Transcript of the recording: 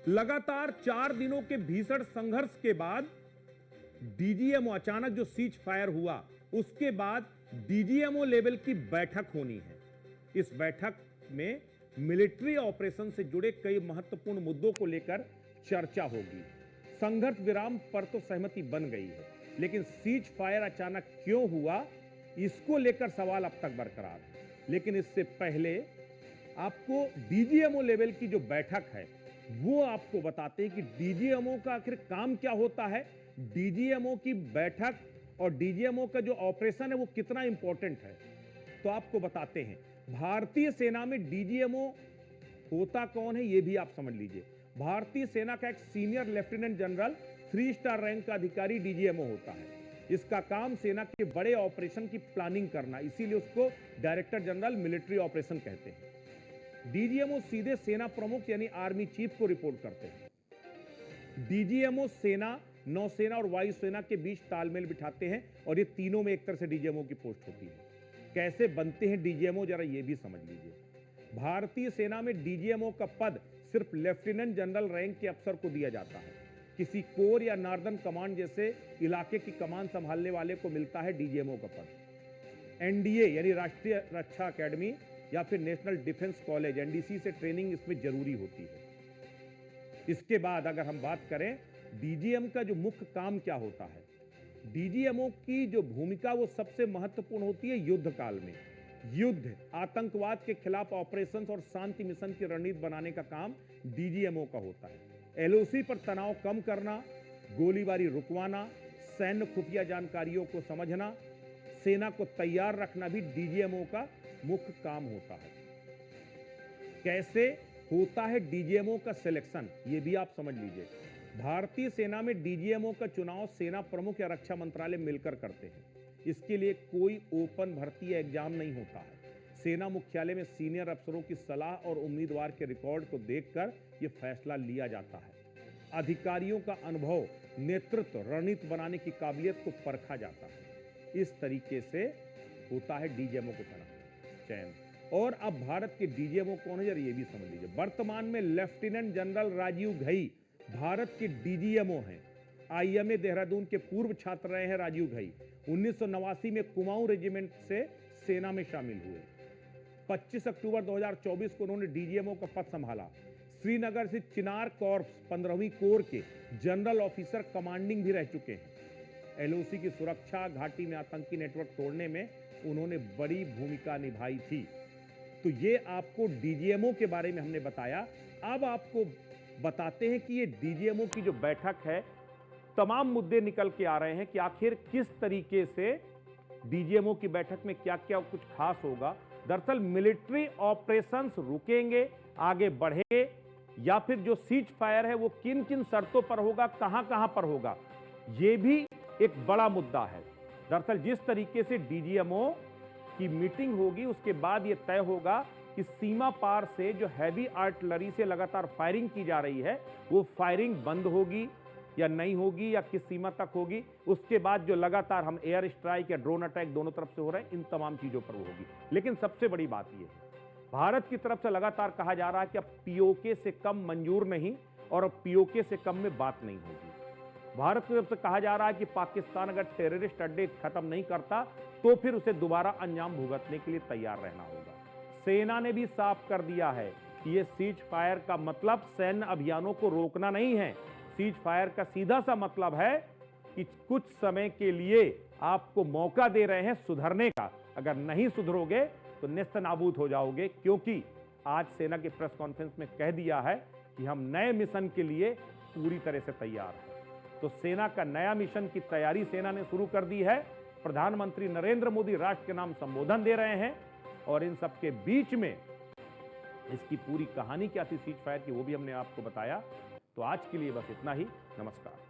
लगातार 4 दिनों के भीषण संघर्ष के बाद डीजीएमओ अचानक जो सीज फायर हुआ उसके बाद डीजीएमओ लेवल की बैठक होनी है। इस बैठक में मिलिट्री ऑपरेशन से जुड़े कई महत्वपूर्ण मुद्दों को लेकर चर्चा होगी। संघर्ष विराम पर तो सहमति बन गई है, लेकिन सीज फायर अचानक क्यों हुआ इसको लेकर सवाल अब तक बरकरार है। लेकिन इससे पहले आपको डीजीएमओ लेवल की जो बैठक है वो आपको बताते हैं कि डीजीएमओ का आखिर काम क्या होता है, डीजीएमओ की बैठक और डीजीएमओ का जो ऑपरेशन है वो कितना इंपॉर्टेंट है। तो आपको बताते हैं भारतीय सेना में डीजीएमओ होता कौन है ये भी आप समझ लीजिए। भारतीय सेना का एक senior lieutenant general 3 star rank का अधिकारी डीजीएमओ होता है। इसका काम सेना के बड़े ऑपरेशन की प्लानिंग करना, इसीलिए उसको डायरेक्टर जनरल मिलिट्री ऑपरेशन कहते हैं। डीजीएमओ सीधे सेना प्रमुख यानी आर्मी चीफ को रिपोर्ट करते हैं। डीजीएमओ सेना, नौसेना और वायुसेना के बीच तालमेल बिठाते हैं और ये तीनों में एक तरह से डीजीएमओ की पोस्ट होती है। कैसे बनते हैं डीजीएमओ जरा ये भी समझ लीजिए। भारतीय सेना में डीजीएमओ का पद सिर्फ लेफ्टिनेंट जनरल रैंक के अफसर को दिया जाता है। किसी कोर या नॉर्दर्न कमांड जैसे इलाके की कमान संभालने वाले को मिलता है डीजीएमओ का पद। एनडीए यानी राष्ट्रीय रक्षा अकेडमी या फिर नेशनल डिफेंस कॉलेज एनडीसी से ट्रेनिंग इसमें जरूरी होती है। इसके बाद अगर हम बात करें डीजीएम का जो मुख्य काम क्या होता है, डीजीएमओ की जो भूमिका वो सबसे महत्वपूर्ण होती है युद्ध काल में। युद्ध, आतंकवाद के खिलाफ ऑपरेशंस और शांति मिशन की रणनीति बनाने का काम डीजीएमओ का होता है। एलओसी पर तनाव कम करना, गोलीबारी रुकवाना, सैन्य खुफिया जानकारियों को समझना, सेना को तैयार रखना भी डीजीएमओ का मुख्य काम होता है। कैसे होता है डीजीएमओ का सिलेक्शन ये भी आप समझ लीजिए। भारतीय सेना में डीजीएमओ का चुनाव सेना प्रमुख या रक्षा मंत्रालय मिलकर करते हैं। इसके लिए कोई ओपन भर्ती या एग्जाम नहीं होता है। सेना मुख्यालय में सीनियर अफसरों की सलाह और उम्मीदवार के रिकॉर्ड को देखकर यह फैसला लिया जाता है। अधिकारियों का अनुभव, नेतृत्व, रणनीति बनाने की काबिलियत को परखा जाता है। इस तरीके से होता है डीजीएमओ के चयन। और अब भारत के डीजीएमओ कौन है जरा ये भी समझ लीजिए। वर्तमान में लेफ्टिनेंट जनरल राजीव घई भारत के डीजीएमओ हैं। आईएमए देहरादून के पूर्व छात्र रहे हैं राजीव घई। 1989 में कुमाऊं रेजिमेंट से सेना में शामिल हुए। 25 अक्टूबर 2024 को उन्होंने डीजीएमओ का पद संभाला। श्रीनगर से चिनार कॉर्प्स 15वीं कोर के जनरल ऑफिसर कमांडिंग भी रह चुके हैं। एलओसी की सुरक्षा, घाटी में आतंकी नेटवर्क तोड़ने में उन्होंने बड़ी भूमिका निभाई थी। तो ये आपको डीजीएमओ के बारे में हमने बताया। अब आपको बताते हैं कि ये डीजीएमओ की जो बैठक है, तमाम मुद्दे निकल के आ रहे हैं कि आखिर किस तरीके से डीजीएमओ की बैठक में क्या क्या कुछ खास होगा। दरअसल मिलिट्री ऑपरेशंस रुकेंगे, आगे बढ़ेंगे, या फिर जो सीज फायर है वो किन किन शर्तों पर होगा, कहां कहां पर होगा, ये भी एक बड़ा मुद्दा है। दरअसल जिस तरीके से डीजीएमओ की मीटिंग होगी उसके बाद यह तय होगा कि सीमा पार से जो हैवी आर्टिलरी से लगातार फायरिंग की जा रही है वो फायरिंग बंद होगी या नहीं होगी, या किस सीमा तक होगी। उसके बाद जो लगातार हम एयर स्ट्राइक या ड्रोन अटैक दोनों तरफ से हो रहे हैं, इन तमाम चीजों पर वो होगी। लेकिन सबसे बड़ी बात यह है, भारत की तरफ से लगातार कहा जा रहा है कि अब पीओके से कम मंजूर नहीं और अब पीओके से कम में बात नहीं होगी। भारत की तरफ से कहा जा रहा है कि पाकिस्तान अगर टेररिस्ट अड्डे खत्म नहीं करता तो फिर उसे दोबारा अंजाम भुगतने के लिए तैयार रहना होगा। सेना ने भी साफ कर दिया है कि यह सीज फायर का मतलब सैन्य अभियानों को रोकना नहीं है। सीज फायर का सीधा सा मतलब है कि कुछ समय के लिए आपको मौका दे रहे हैं सुधरने का। अगर नहीं सुधरोगे तो नेस्तनाबूद हो जाओगे, क्योंकि आज सेना की प्रेस कॉन्फ्रेंस में कह दिया है कि हम नए मिशन के लिए पूरी तरह से तैयार हैं। तो सेना का नया मिशन की तैयारी सेना ने शुरू कर दी है। प्रधानमंत्री नरेंद्र मोदी राष्ट्र के नाम संबोधन दे रहे हैं और इन सबके बीच में इसकी पूरी कहानी क्या थी सीज फायर की वो भी हमने आपको बताया। तो आज के लिए बस इतना ही। नमस्कार।